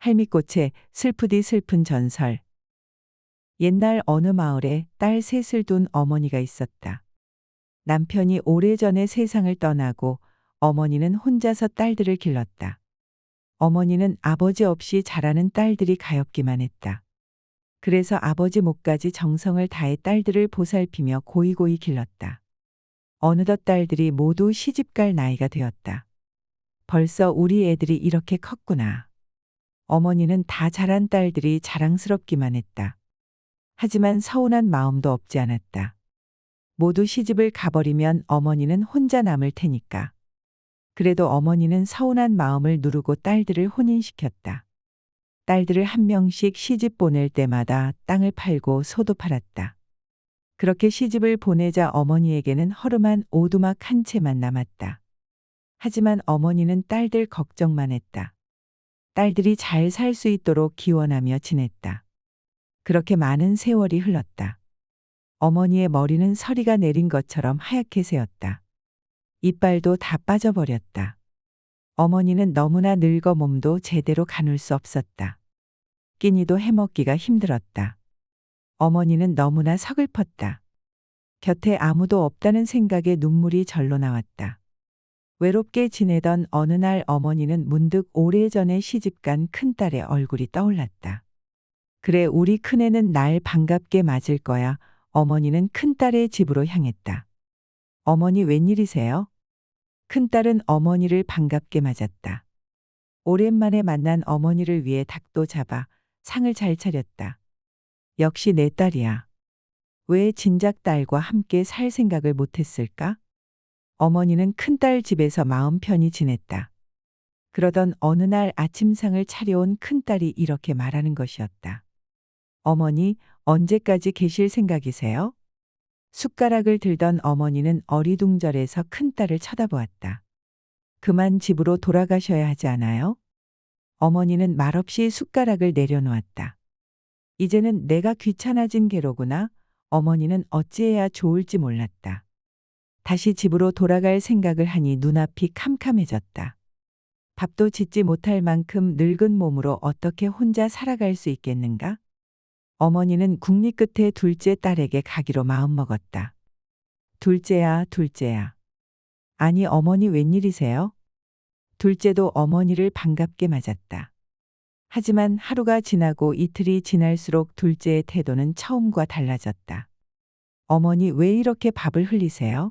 할미꽃의 슬프디 슬픈 전설. 옛날 어느 마을에 딸 셋을 둔 어머니가 있었다. 남편이 오래전에 세상을 떠나고 어머니는 혼자서 딸들을 길렀다. 어머니는 아버지 없이 자라는 딸들이 가엾기만 했다. 그래서 아버지 몫까지 정성을 다해 딸들을 보살피며 고이고이 길렀다. 어느덧 딸들이 모두 시집갈 나이가 되었다. 벌써 우리 애들이 이렇게 컸구나. 어머니는 다 자란 딸들이 자랑스럽기만 했다. 하지만 서운한 마음도 없지 않았다. 모두 시집을 가버리면 어머니는 혼자 남을 테니까. 그래도 어머니는 서운한 마음을 누르고 딸들을 혼인시켰다. 딸들을 한 명씩 시집 보낼 때마다 땅을 팔고 소도 팔았다. 그렇게 시집을 보내자 어머니에게는 허름한 오두막 한 채만 남았다. 하지만 어머니는 딸들 걱정만 했다. 딸들이 잘 살 수 있도록 기원하며 지냈다. 그렇게 많은 세월이 흘렀다. 어머니의 머리는 서리가 내린 것처럼 하얗게 새었다. 이빨도 다 빠져버렸다. 어머니는 너무나 늙어 몸도 제대로 가눌 수 없었다. 끼니도 해먹기가 힘들었다. 어머니는 너무나 서글펐다. 곁에 아무도 없다는 생각에 눈물이 절로 나왔다. 외롭게 지내던 어느 날 어머니는 문득 오래전에 시집간 큰딸의 얼굴이 떠올랐다. 그래, 우리 큰애는 날 반갑게 맞을 거야. 어머니는 큰딸의 집으로 향했다. 어머니 웬일이세요? 큰딸은 어머니를 반갑게 맞았다. 오랜만에 만난 어머니를 위해 닭도 잡아 상을 잘 차렸다. 역시 내 딸이야. 왜 진작 딸과 함께 살 생각을 못했을까? 어머니는 큰딸 집에서 마음 편히 지냈다. 그러던 어느 날 아침상을 차려온 큰딸이 이렇게 말하는 것이었다. 어머니, 언제까지 계실 생각이세요? 숟가락을 들던 어머니는 어리둥절해서 큰딸을 쳐다보았다. 그만 집으로 돌아가셔야 하지 않아요? 어머니는 말없이 숟가락을 내려놓았다. 이제는 내가 귀찮아진 게로구나. 어머니는 어찌해야 좋을지 몰랐다. 다시 집으로 돌아갈 생각을 하니 눈앞이 캄캄해졌다. 밥도 짓지 못할 만큼 늙은 몸으로 어떻게 혼자 살아갈 수 있겠는가? 어머니는 국리 끝에 둘째 딸에게 가기로 마음먹었다. 둘째야, 둘째야. 아니, 어머니 웬일이세요? 둘째도 어머니를 반갑게 맞았다. 하지만 하루가 지나고 이틀이 지날수록 둘째의 태도는 처음과 달라졌다. 어머니 왜 이렇게 밥을 흘리세요?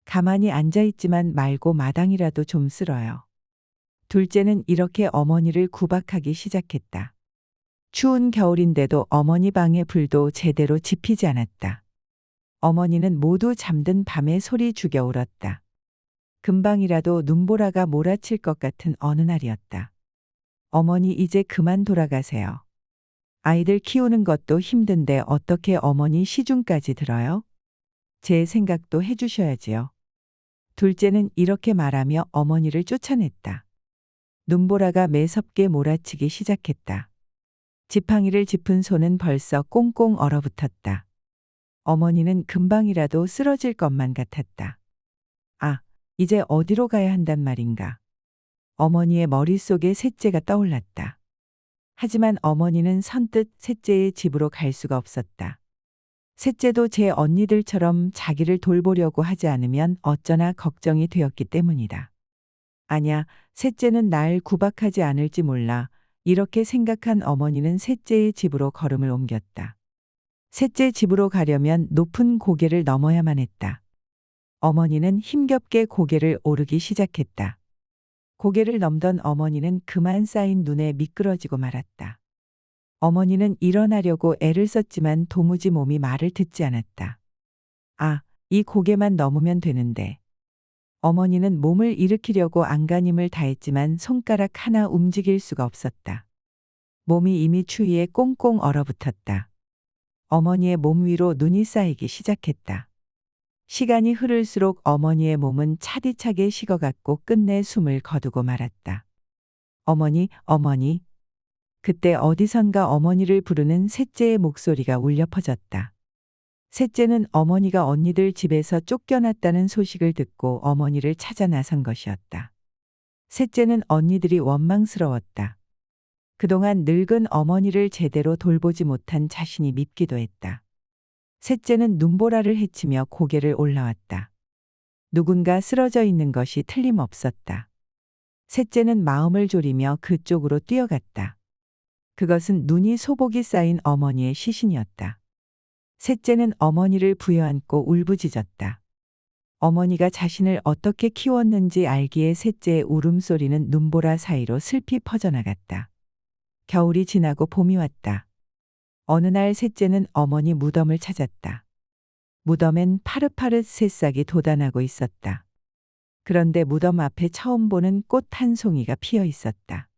가만히 앉아있지만 말고 마당이라도 좀 쓸어요. 둘째는 이렇게 어머니를 구박하기 시작했다. 추운 겨울인데도 어머니 방의 불도 제대로 지피지 않았다. 어머니는 모두 잠든 밤에 소리 죽여 울었다. 금방이라도 눈보라가 몰아칠 것 같은 어느 날이었다. 어머니 이제 그만 돌아가세요. 아이들 키우는 것도 힘든데 어떻게 어머니 시중까지 들어요? 제 생각도 해주셔야지요. 둘째는 이렇게 말하며 어머니를 쫓아냈다. 눈보라가 매섭게 몰아치기 시작했다. 지팡이를 짚은 손은 벌써 꽁꽁 얼어붙었다. 어머니는 금방이라도 쓰러질 것만 같았다. 아, 이제 어디로 가야 한단 말인가. 어머니의 머릿속에 셋째가 떠올랐다. 하지만 어머니는 선뜻 셋째의 집으로 갈 수가 없었다. 셋째도 제 언니들처럼 자기를 돌보려고 하지 않으면 어쩌나 걱정이 되었기 때문이다. 아냐, 셋째는 날 구박하지 않을지 몰라. 이렇게 생각한 어머니는 셋째의 집으로 걸음을 옮겼다. 셋째 집으로 가려면 높은 고개를 넘어야만 했다. 어머니는 힘겹게 고개를 오르기 시작했다. 고개를 넘던 어머니는 그만 쌓인 눈에 미끄러지고 말았다. 어머니는 일어나려고 애를 썼지만 도무지 몸이 말을 듣지 않았다. 아, 이 고개만 넘으면 되는데. 어머니는 몸을 일으키려고 안간힘을 다했지만 손가락 하나 움직일 수가 없었다. 몸이 이미 추위에 꽁꽁 얼어붙었다. 어머니의 몸 위로 눈이 쌓이기 시작했다. 시간이 흐를수록 어머니의 몸은 차디차게 식어갔고 끝내 숨을 거두고 말았다. 어머니, 어머니. 그때 어디선가 어머니를 부르는 셋째의 목소리가 울려 퍼졌다. 셋째는 어머니가 언니들 집에서 쫓겨났다는 소식을 듣고 어머니를 찾아 나선 것이었다. 셋째는 언니들이 원망스러웠다. 그동안 늙은 어머니를 제대로 돌보지 못한 자신이 밉기도 했다. 셋째는 눈보라를 헤치며 고개를 올라왔다. 누군가 쓰러져 있는 것이 틀림없었다. 셋째는 마음을 졸이며 그쪽으로 뛰어갔다. 그것은 눈이 소복이 쌓인 어머니의 시신이었다. 셋째는 어머니를 부여안고 울부짖었다. 어머니가 자신을 어떻게 키웠는지 알기에 셋째의 울음소리는 눈보라 사이로 슬피 퍼져나갔다. 겨울이 지나고 봄이 왔다. 어느 날 셋째는 어머니 무덤을 찾았다. 무덤엔 파릇파릇 새싹이 돋아나고 있었다. 그런데 무덤 앞에 처음 보는 꽃 한 송이가 피어 있었다.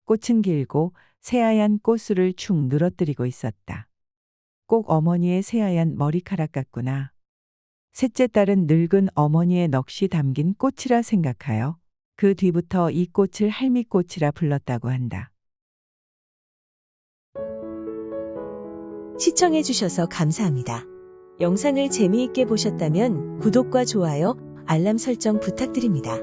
꽃은 길고 새하얀 꽃술을 축 늘어뜨리고 있었다. 꼭 어머니의 새하얀 머리카락 같구나. 셋째 딸은 늙은 어머니의 넋이 담긴 꽃이라 생각하여 그 뒤부터 이 꽃을 할미꽃이라 불렀다고 한다. 시청해주셔서 감사합니다. 영상을 재미있게 보셨다면 구독과 좋아요, 알람 설정 부탁드립니다.